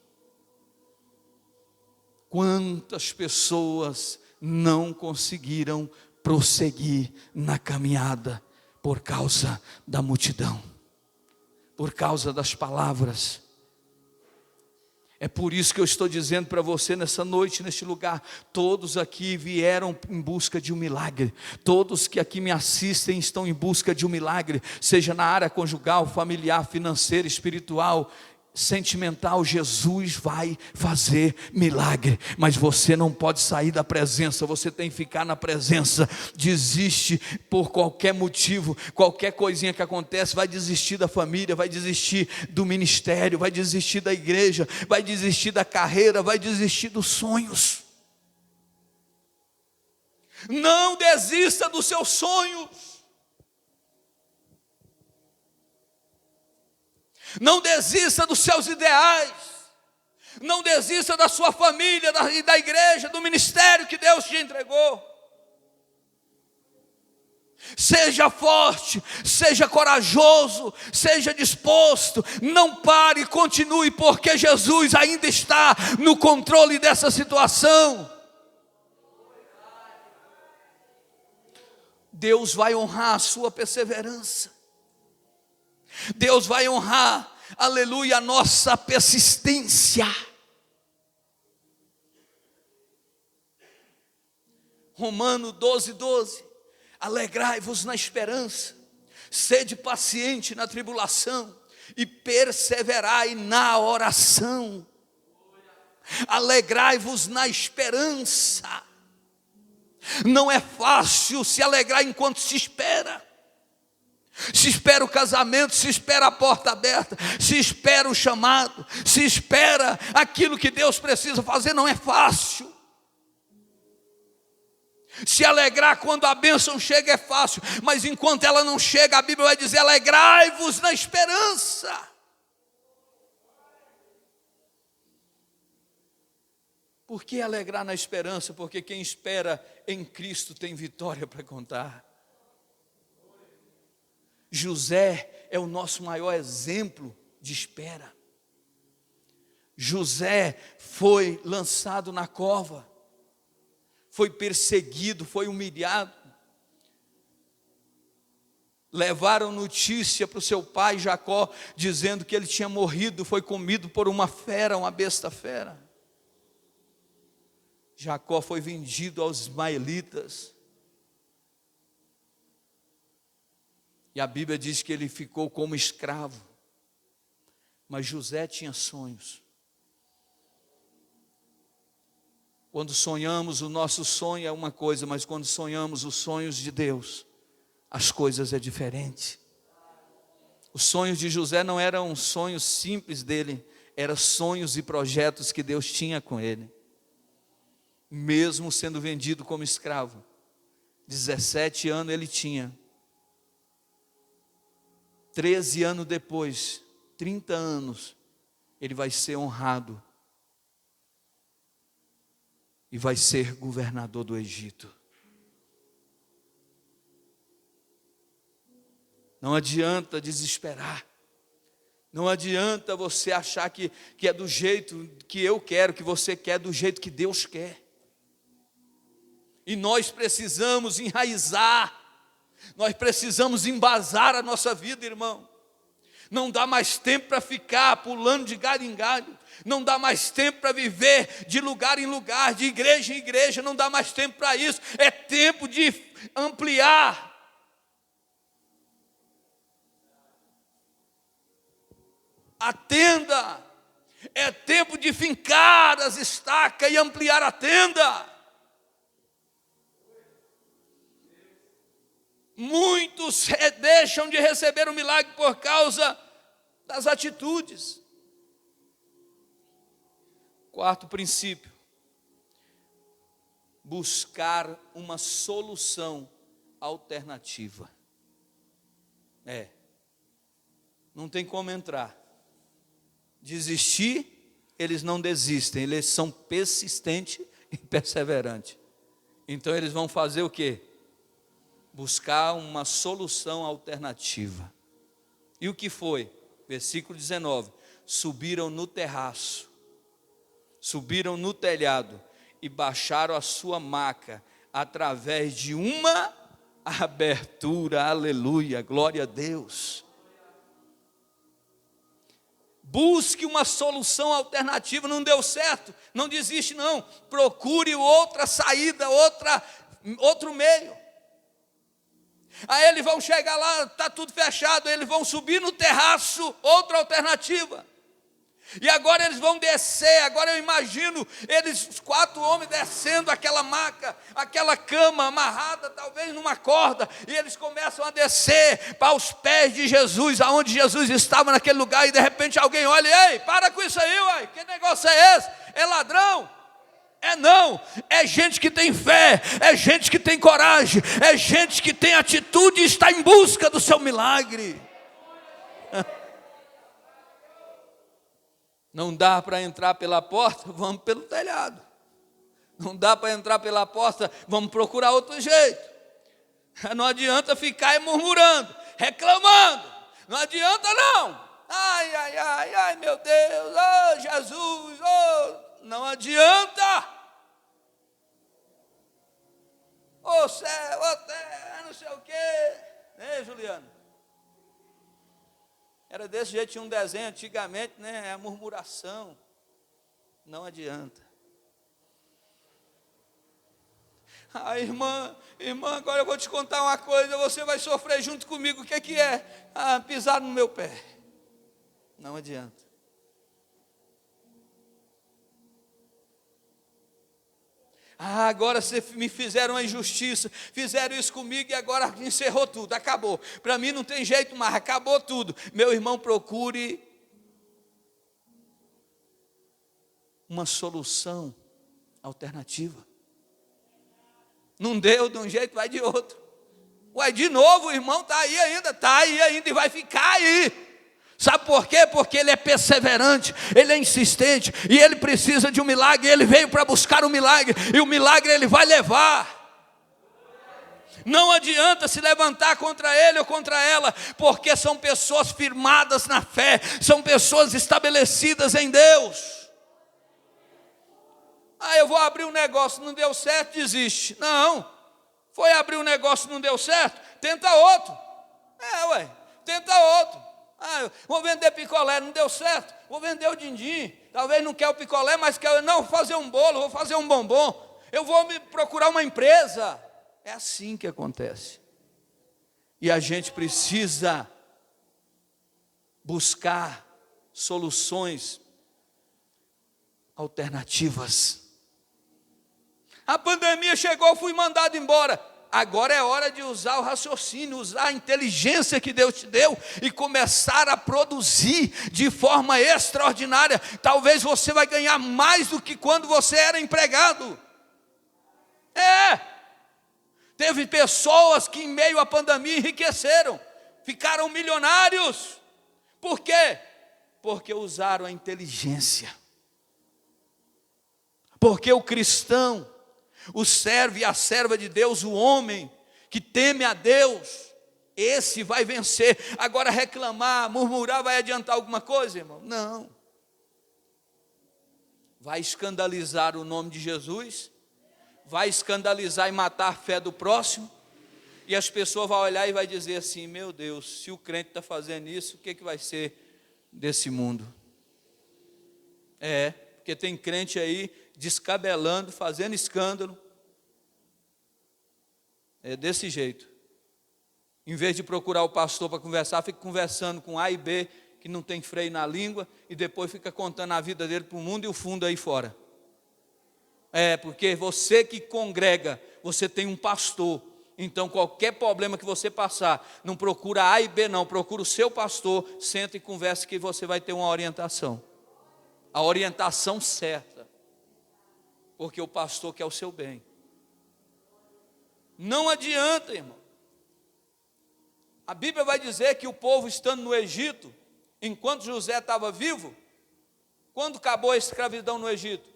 Quantas pessoas não conseguiram prosseguir na caminhada por causa da multidão, por causa das palavras? É por isso que eu estou dizendo para você nessa noite, neste lugar, todos aqui vieram em busca de um milagre, todos que aqui me assistem estão em busca de um milagre, seja na área conjugal, familiar, financeira, espiritual, sentimental. Jesus vai fazer milagre, mas você não pode sair da presença, você tem que ficar na presença. Desiste por qualquer motivo, qualquer coisinha que acontece, vai desistir da família, vai desistir do ministério, vai desistir da igreja, vai desistir da carreira, vai desistir dos sonhos. Não desista dos seus sonhos. Não desista dos seus ideais, não desista da sua família, da igreja, do ministério que Deus te entregou. Seja forte, seja corajoso, seja disposto, não pare, continue, porque Jesus ainda está no controle dessa situação. Deus vai honrar a sua perseverança. Deus vai honrar, aleluia, a nossa persistência. Romano 12:12, alegrai-vos na esperança, sede paciente na tribulação e perseverai na oração. Alegrai-vos na esperança. Não é fácil se alegrar enquanto se espera. Se espera o casamento, se espera a porta aberta, se espera o chamado, se espera aquilo que Deus precisa fazer, não é fácil. Se alegrar quando a bênção chega é fácil, mas enquanto ela não chega, a Bíblia vai dizer: alegrai-vos na esperança. Por que alegrar na esperança? Porque quem espera em Cristo tem vitória para contar. José é o nosso maior exemplo de espera. José foi lançado na cova, foi perseguido, foi humilhado. Levaram notícia para o seu pai Jacó, dizendo que ele tinha morrido, foi comido por uma fera, uma besta fera. Jacó foi vendido aos ismaelitas. E a Bíblia diz que ele ficou como escravo. Mas José tinha sonhos. Quando sonhamos, o nosso sonho é uma coisa, mas quando sonhamos os sonhos de Deus, as coisas é diferente. Os sonhos de José não eram sonhos simples dele, eram sonhos e projetos que Deus tinha com ele. Mesmo sendo vendido como escravo, 17 anos ele tinha. 13 anos depois, 30 anos, ele vai ser honrado e vai ser governador do Egito. Não adianta desesperar. Não adianta você achar que é do jeito que eu quero, que você quer, do jeito que Deus quer. E nós precisamos enraizar, nós precisamos embasar a nossa vida, irmão. Não dá mais tempo para ficar pulando de galho em galho. Não dá mais tempo para viver de lugar em lugar, de igreja em igreja. Não dá mais tempo para isso. É tempo de ampliar. A tenda. É tempo de fincar as estacas e ampliar a tenda. Muitos deixam de receber o milagre por causa das atitudes. Quarto princípio: buscar uma solução alternativa. Não tem como entrar. Desistir, eles não desistem, eles são persistentes e perseverantes. Então eles vão fazer o quê? Buscar uma solução alternativa. E o que foi? Versículo 19: subiram no terraço, subiram no telhado e baixaram a sua maca através de uma abertura. Aleluia, glória a Deus. Busque uma solução alternativa. Não deu certo, não desiste não, procure outra saída, outro meio. Aí eles vão chegar lá, está tudo fechado, eles vão subir no terraço, outra alternativa. E agora eles vão descer. Agora eu imagino os 4 homens descendo aquela maca, aquela cama amarrada talvez numa corda, e eles começam a descer para os pés de Jesus, aonde Jesus estava naquele lugar. E de repente alguém olha: ei, para com isso aí, uai, que negócio é esse? É ladrão? Não, é gente que tem fé, é gente que tem coragem, é gente que tem atitude e está em busca do seu milagre. Não dá para entrar pela porta, vamos pelo telhado. Não dá para entrar pela porta, vamos procurar outro jeito. Não adianta ficar murmurando, reclamando. Não adianta não. Ai, meu Deus, oh Jesus, oh, não adianta. Ô céu, ô terra, não sei o quê. Né, Juliano? Era desse jeito, tinha um desenho antigamente, né? A murmuração. Não adianta. Irmã, agora eu vou te contar uma coisa, você vai sofrer junto comigo. O que é? Pisar no meu pé. Não adianta. Agora me fizeram uma injustiça, fizeram isso comigo e agora encerrou tudo, acabou. Para mim não tem jeito mais, acabou tudo. Meu irmão, procure uma solução alternativa. Não deu de um jeito, vai de outro. Ué, de novo, o irmão está aí ainda e vai ficar aí. Sabe por quê? Porque ele é perseverante, ele é insistente, e ele precisa de um milagre, e ele veio para buscar um milagre, e o milagre ele vai levar. Não adianta se levantar contra ele ou contra ela, porque são pessoas firmadas na fé, são pessoas estabelecidas em Deus. Eu vou abrir um negócio, não deu certo, desiste. Não, foi abrir um negócio, não deu certo, tenta outro. Tenta outro. Vou vender picolé, não deu certo, vou vender o din-din. Talvez não quer o picolé, mas quer, não, vou fazer um bolo, vou fazer um bombom. Eu vou me procurar uma empresa. É assim que acontece. E a gente precisa buscar soluções alternativas. A pandemia chegou, eu fui mandado embora. Agora é hora de usar o raciocínio, usar a inteligência que Deus te deu e começar a produzir de forma extraordinária. Talvez você vai ganhar mais do que quando você era empregado. Teve pessoas que em meio à pandemia enriqueceram, ficaram milionários. Por quê? Porque usaram a inteligência. Porque o cristão, o servo e a serva de Deus, o homem que teme a Deus, esse vai vencer. Agora reclamar, murmurar, vai adiantar alguma coisa, irmão? Não. Vai escandalizar o nome de Jesus, vai escandalizar e matar a fé do próximo, e as pessoas vão olhar e vai dizer assim: meu Deus, se o crente está fazendo isso, o que vai ser desse mundo? Porque tem crente aí descabelando, fazendo escândalo. É desse jeito. Em vez de procurar o pastor para conversar, fica conversando com A e B, que não tem freio na língua, e depois fica contando a vida dele para o mundo e o fundo aí fora. Porque você que congrega, você tem um pastor. Então qualquer problema que você passar, não procura A e B não, procura o seu pastor, senta e conversa que você vai ter uma orientação. A orientação certa. Porque o pastor quer o seu bem. Não adianta, irmão. A Bíblia vai dizer que o povo estando no Egito, enquanto José estava vivo, quando acabou a escravidão no Egito,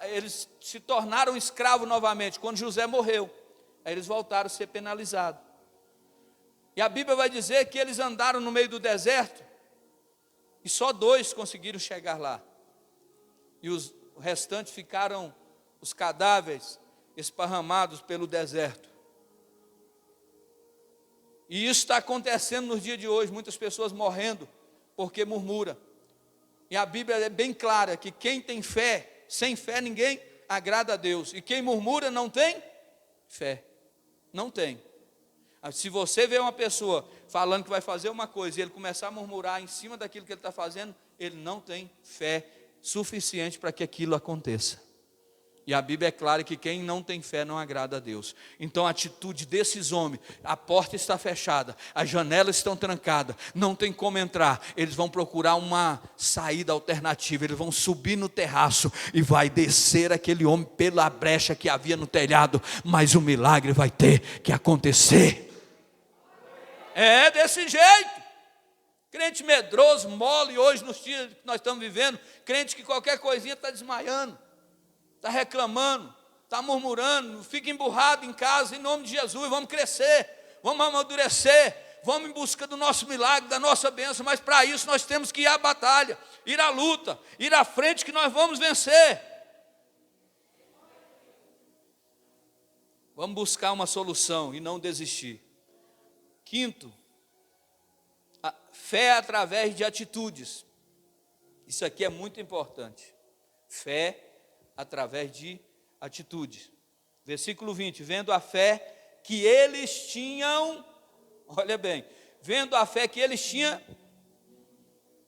eles se tornaram escravos novamente, quando José morreu. Aí eles voltaram a ser penalizados. E a Bíblia vai dizer que eles andaram no meio do deserto, e só 2 conseguiram chegar lá. E os restantes ficaram, os cadáveres, esparramados pelo deserto. E isso está acontecendo nos dias de hoje, muitas pessoas morrendo porque murmura. E a Bíblia é bem clara que quem tem fé, sem fé ninguém agrada a Deus. E quem murmura não tem fé. Não tem. Se você vê uma pessoa falando que vai fazer uma coisa e ele começar a murmurar em cima daquilo que ele está fazendo, ele não tem fé suficiente para que aquilo aconteça. E a Bíblia é clara que quem não tem fé não agrada a Deus. Então a atitude desses homens, a porta está fechada, as janelas estão trancadas, não tem como entrar. Eles vão procurar uma saída alternativa, eles vão subir no terraço e vai descer aquele homem pela brecha que havia no telhado, mas o milagre vai ter que acontecer. É desse jeito. Crente medroso, mole hoje nos dias que nós estamos vivendo, crente que qualquer coisinha está desmaiando. Está reclamando, está murmurando, fica emburrado em casa, em nome de Jesus. Vamos crescer, vamos amadurecer, vamos em busca do nosso milagre, da nossa bênção. Mas para isso nós temos que ir à batalha, ir à luta, ir à frente, que nós vamos vencer. Vamos buscar uma solução e não desistir. Quinto, a fé através de atitudes. Isso aqui é muito importante. Fé através de atitudes. Versículo 20, vendo a fé que eles tinham, olha bem, vendo a fé que eles tinham,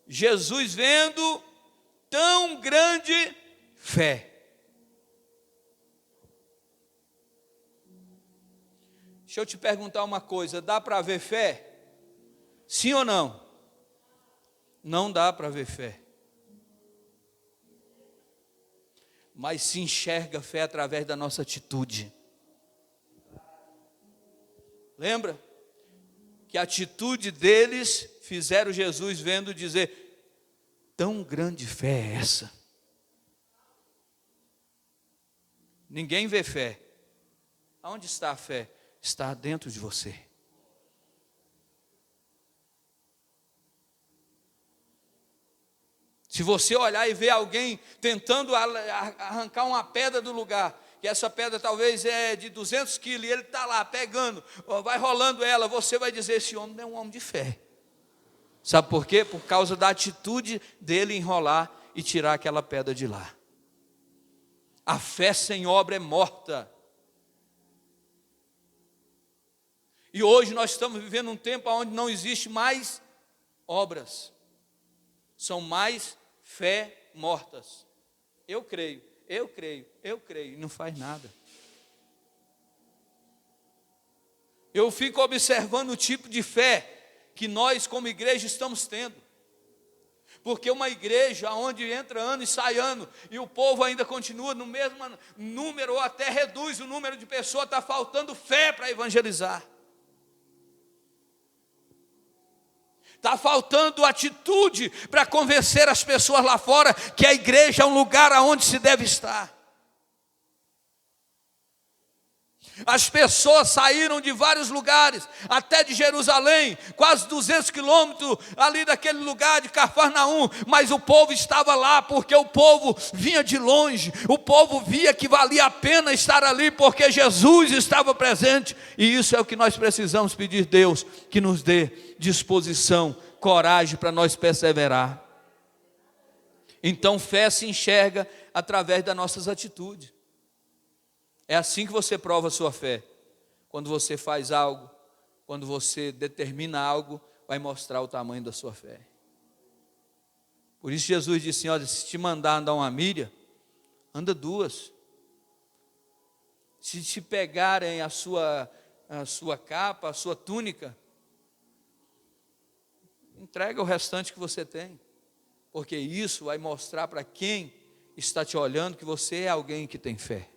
Jesus vendo tão grande fé. Deixa eu te perguntar uma coisa, dá para ver fé? Sim ou não? Não dá para ver fé. Mas se enxerga fé através da nossa atitude. Lembra que a atitude deles fizeram Jesus vendo dizer: tão grande fé é essa? Ninguém vê fé. Aonde está a fé? Está dentro de você. Se você olhar e ver alguém tentando arrancar uma pedra do lugar, que essa pedra talvez é de 200 quilos, e ele está lá pegando, vai rolando ela, você vai dizer: esse homem não é um homem de fé. Sabe por quê? Por causa da atitude dele enrolar e tirar aquela pedra de lá. A fé sem obra é morta. E hoje nós estamos vivendo um tempo onde não existe mais obras. São mais fé mortas. Eu creio, e não faz nada. Eu fico observando o tipo de fé que nós como igreja estamos tendo. Porque uma igreja onde entra ano e sai ano, e o povo ainda continua no mesmo número, ou até reduz o número de pessoas, está faltando fé para evangelizar. Está faltando atitude para convencer as pessoas lá fora que a igreja é um lugar aonde se deve estar. As pessoas saíram de vários lugares, até de Jerusalém, quase 200 quilômetros ali daquele lugar de Cafarnaum, mas o povo estava lá, porque o povo vinha de longe, o povo via que valia a pena estar ali, porque Jesus estava presente, e isso é o que nós precisamos pedir a Deus, que nos dê disposição, coragem para nós perseverar. Então fé se enxerga através das nossas atitudes. É assim que você prova a sua fé. Quando você faz algo, quando você determina algo, vai mostrar o tamanho da sua fé. Por isso Jesus disse: olha, se te mandar andar uma milha, anda 2. Se te pegarem a sua capa, a sua túnica, entrega o restante que você tem. Porque isso vai mostrar para quem está te olhando que você é alguém que tem fé.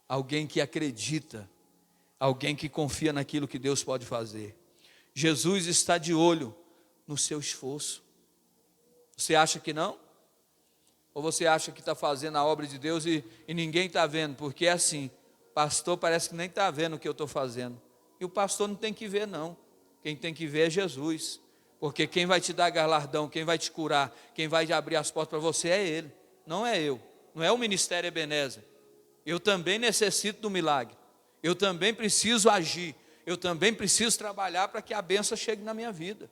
Alguém que acredita, alguém que confia naquilo que Deus pode fazer. Jesus está de olho no seu esforço. Você acha que não? Ou você acha que está fazendo a obra de Deus e ninguém está vendo? Porque é assim, pastor parece que nem está vendo o que eu estou fazendo. E o pastor não tem que ver não, quem tem que ver é Jesus. Porque quem vai te dar galardão, quem vai te curar, quem vai abrir as portas para você é Ele, não é eu, não é o Ministério Ebenezer. Eu também necessito do milagre, eu também preciso agir, eu também preciso trabalhar para que a bênção chegue na minha vida,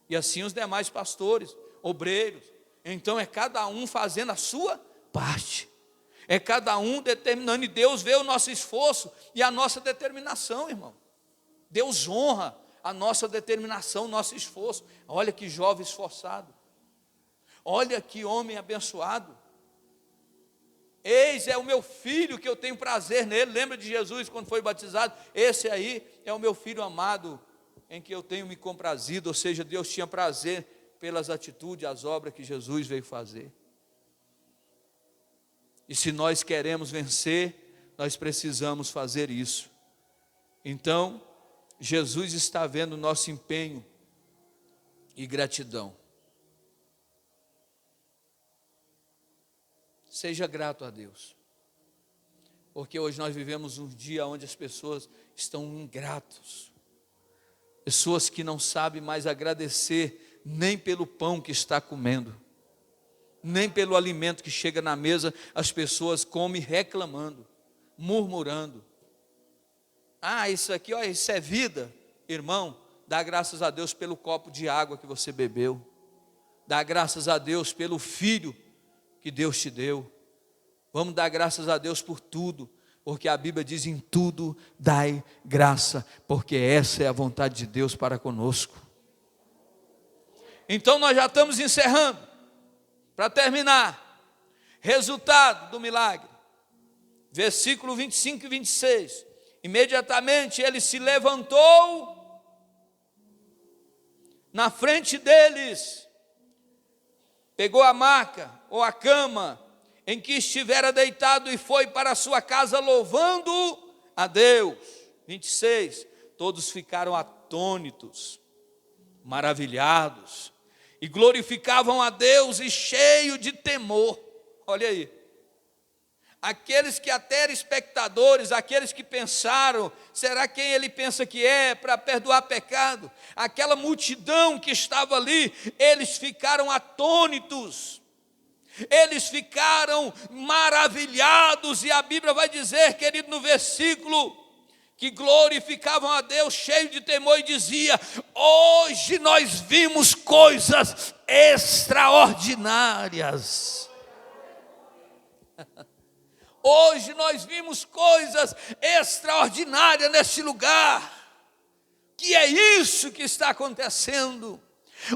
e assim os demais pastores, obreiros. Então é cada um fazendo a sua parte, é cada um determinando, e Deus vê o nosso esforço e a nossa determinação, irmão. Deus honra a nossa determinação, o nosso esforço. Olha que jovem esforçado, olha que homem abençoado. Eis é o meu filho que eu tenho prazer nele. Lembra de Jesus quando foi batizado? Esse aí é o meu filho amado, em que eu tenho me comprazido. Ou seja, Deus tinha prazer pelas atitudes, as obras que Jesus veio fazer. E se nós queremos vencer, nós precisamos fazer isso. Então, Jesus está vendo o nosso empenho e gratidão. Seja grato a Deus, porque hoje nós vivemos um dia onde as pessoas estão ingratas, pessoas que não sabem mais agradecer nem pelo pão que está comendo, nem pelo alimento que chega na mesa. As pessoas comem reclamando, murmurando. Isso aqui, isso é vida. Irmão, dá graças a Deus pelo copo de água que você bebeu, dá graças a Deus pelo filho que Deus te deu. Vamos dar graças a Deus por tudo, porque a Bíblia diz: em tudo dai graça, porque essa é a vontade de Deus para conosco. Então nós já estamos encerrando. Para terminar, resultado do milagre, versículo 25 e 26. Imediatamente ele se levantou na frente deles, pegou a maca ou a cama em que estivera deitado e foi para a sua casa louvando a Deus. 26, todos ficaram atônitos, maravilhados, e glorificavam a Deus e cheio de temor. Olha aí, aqueles que até eram espectadores, aqueles que pensaram, será quem ele pensa que é para perdoar pecado? Aquela multidão que estava ali, eles ficaram atônitos, eles ficaram maravilhados, e a Bíblia vai dizer, querido, no versículo, que glorificavam a Deus cheio de temor e dizia: hoje nós vimos coisas extraordinárias. Hoje nós vimos coisas extraordinárias neste lugar. Que é isso que está acontecendo?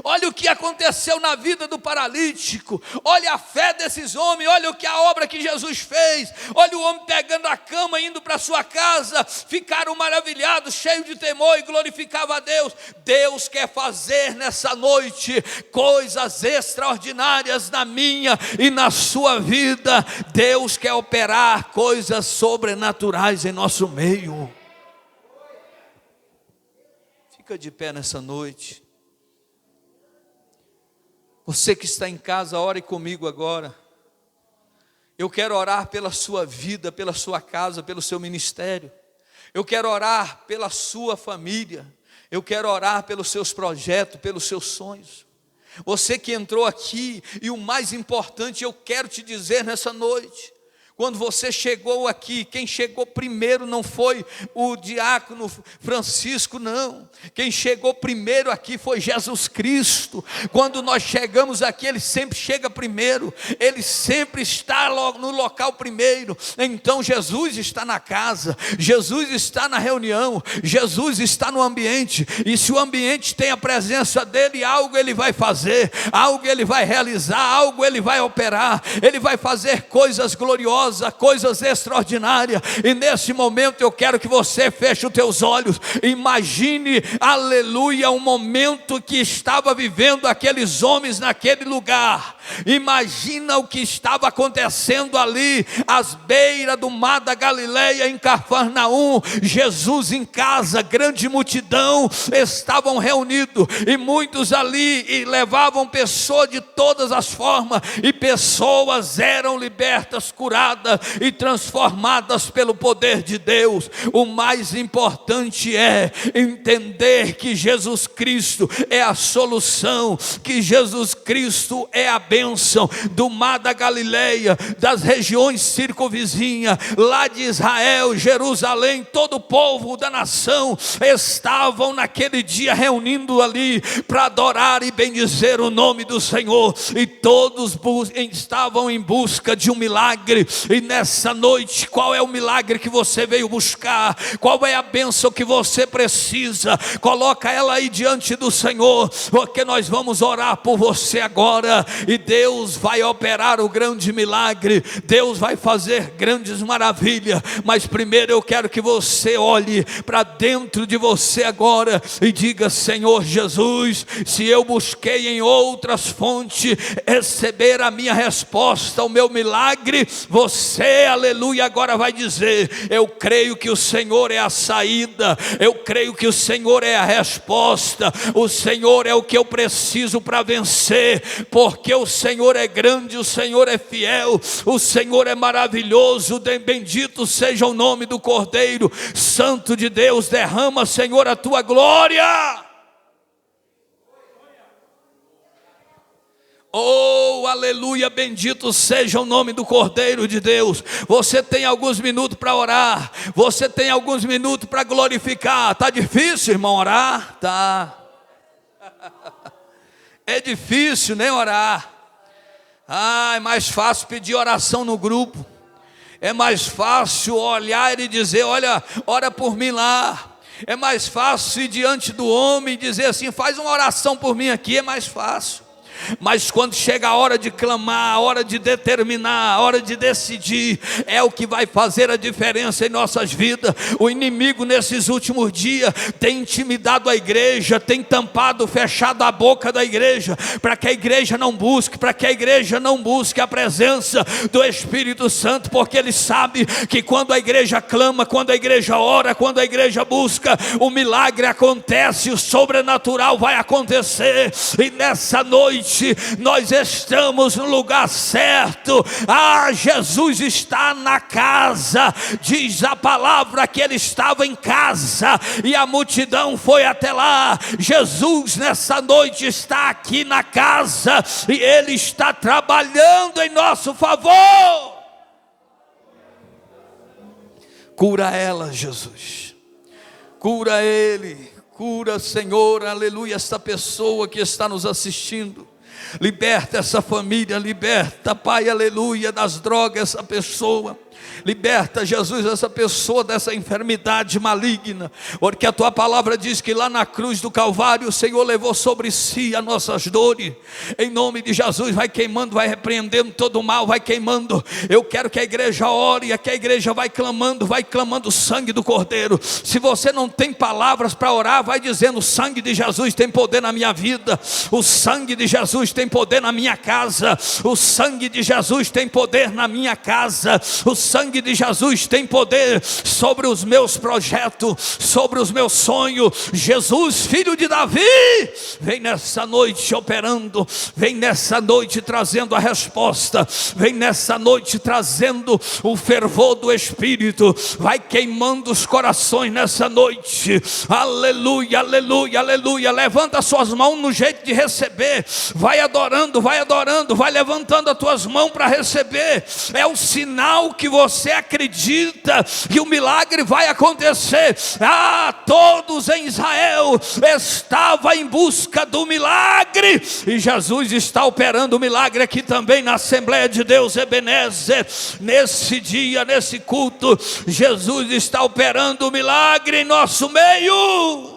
Olha o que aconteceu na vida do paralítico, olha a fé desses homens, olha o que a obra que Jesus fez, olha o homem pegando a cama, indo para sua casa, ficaram maravilhados, cheios de temor e glorificavam a Deus. Deus quer fazer nessa noite coisas extraordinárias na minha e na sua vida. Deus quer operar coisas sobrenaturais em nosso meio. Fica de pé nessa noite. Você que está em casa, ore comigo agora. Eu quero orar pela sua vida, pela sua casa, pelo seu ministério. Eu quero orar pela sua família. Eu quero orar pelos seus projetos, pelos seus sonhos. Você que entrou aqui, e o mais importante eu quero te dizer nessa noite: quando você chegou aqui, quem chegou primeiro não foi o diácono Francisco, não. Quem chegou primeiro aqui foi Jesus Cristo. Quando nós chegamos aqui, Ele sempre chega primeiro. Ele sempre está no local primeiro. Então Jesus está na casa, Jesus está na reunião, Jesus está no ambiente. E se o ambiente tem a presença dEle, algo Ele vai fazer, algo Ele vai realizar, algo Ele vai operar. Ele vai fazer coisas gloriosas, coisas extraordinárias. E nesse momento eu quero que você feche os teus olhos. Imagine, aleluia, um momento que estava vivendo aqueles homens naquele lugar. Imagina o que estava acontecendo ali, às beiras do mar da Galileia, em Cafarnaum. Jesus em casa, grande multidão, estavam reunidos, e muitos ali e levavam pessoas de todas as formas, e pessoas eram libertas, curadas e transformadas pelo poder de Deus. O mais importante é entender que Jesus Cristo é a solução, que Jesus Cristo é a bênção do mar da Galileia, das regiões circunvizinhas, lá de Israel, Jerusalém, todo o povo da nação estavam naquele dia reunindo ali para adorar e bendizer o nome do Senhor, e todos estavam em busca de um milagre. E nessa noite, qual é o milagre que você veio buscar? Qual é a bênção que você precisa? Coloca ela aí diante do Senhor, porque nós vamos orar por você agora, e Deus vai operar o grande milagre, Deus vai fazer grandes maravilhas. Mas primeiro eu quero que você olhe para dentro de você agora e diga: Senhor Jesus, se eu busquei em outras fontes receber a minha resposta, o meu milagre, você, aleluia, agora vai dizer: eu creio que o Senhor é a saída, eu creio que o Senhor é a resposta, o Senhor é o que eu preciso para vencer, porque o Senhor é grande, o Senhor é fiel, o Senhor é maravilhoso. Bendito seja o nome do Cordeiro Santo de Deus. Derrama, Senhor, a tua glória. Oh, aleluia, bendito seja o nome do Cordeiro de Deus. Você tem alguns minutos para orar, você tem alguns minutos para glorificar. Está difícil, irmão, orar? Tá. É difícil, né, orar? É mais fácil pedir oração no grupo. É mais fácil olhar e dizer: olha, ora por mim lá. É mais fácil ir diante do homem e dizer assim: faz uma oração por mim aqui. É mais fácil. Mas quando chega a hora de clamar, a hora de determinar, a hora de decidir, é o que vai fazer a diferença em nossas vidas. O inimigo nesses últimos dias tem intimidado a igreja, tem tampado, fechado a boca da igreja, para que a igreja não busque, para que a igreja não busque a presença do Espírito Santo, porque ele sabe que quando a igreja clama, quando a igreja ora, quando a igreja busca, o milagre acontece, o sobrenatural vai acontecer. E nessa noite nós estamos no lugar certo. Jesus está na casa. Diz a palavra que ele estava em casa e a multidão foi até lá. Jesus nessa noite está aqui na casa e ele está trabalhando em nosso favor. Cura ela, Jesus. Cura ele. Cura, Senhor, aleluia, esta pessoa que está nos assistindo. Liberta essa família, liberta, Pai, aleluia, das drogas essa pessoa. Liberta, Jesus, essa pessoa dessa enfermidade maligna, porque a tua palavra diz que lá na cruz do Calvário o Senhor levou sobre si as nossas dores. Em nome de Jesus, vai queimando, vai repreendendo todo o mal, vai queimando. Eu quero que a igreja ore, que a igreja vai clamando o sangue do Cordeiro. Se você não tem palavras para orar, vai dizendo: o sangue de Jesus tem poder na minha vida, o sangue de Jesus tem poder na minha casa, o sangue de Jesus tem poder na minha casa, o sangue de Jesus tem poder sobre os meus projetos, sobre os meus sonhos. Jesus, filho de Davi, vem nessa noite operando, vem nessa noite trazendo a resposta, vem nessa noite trazendo o fervor do Espírito, vai queimando os corações nessa noite. Aleluia, aleluia, aleluia. Levanta as suas mãos no jeito de receber, vai adorando, vai levantando as tuas mãos para receber. É o sinal que você acredita que o milagre vai acontecer. Todos em Israel estavam em busca do milagre, e Jesus está operando o milagre aqui também na Assembleia de Deus Ebenezer. Nesse dia, nesse culto, Jesus está operando o milagre em nosso meio.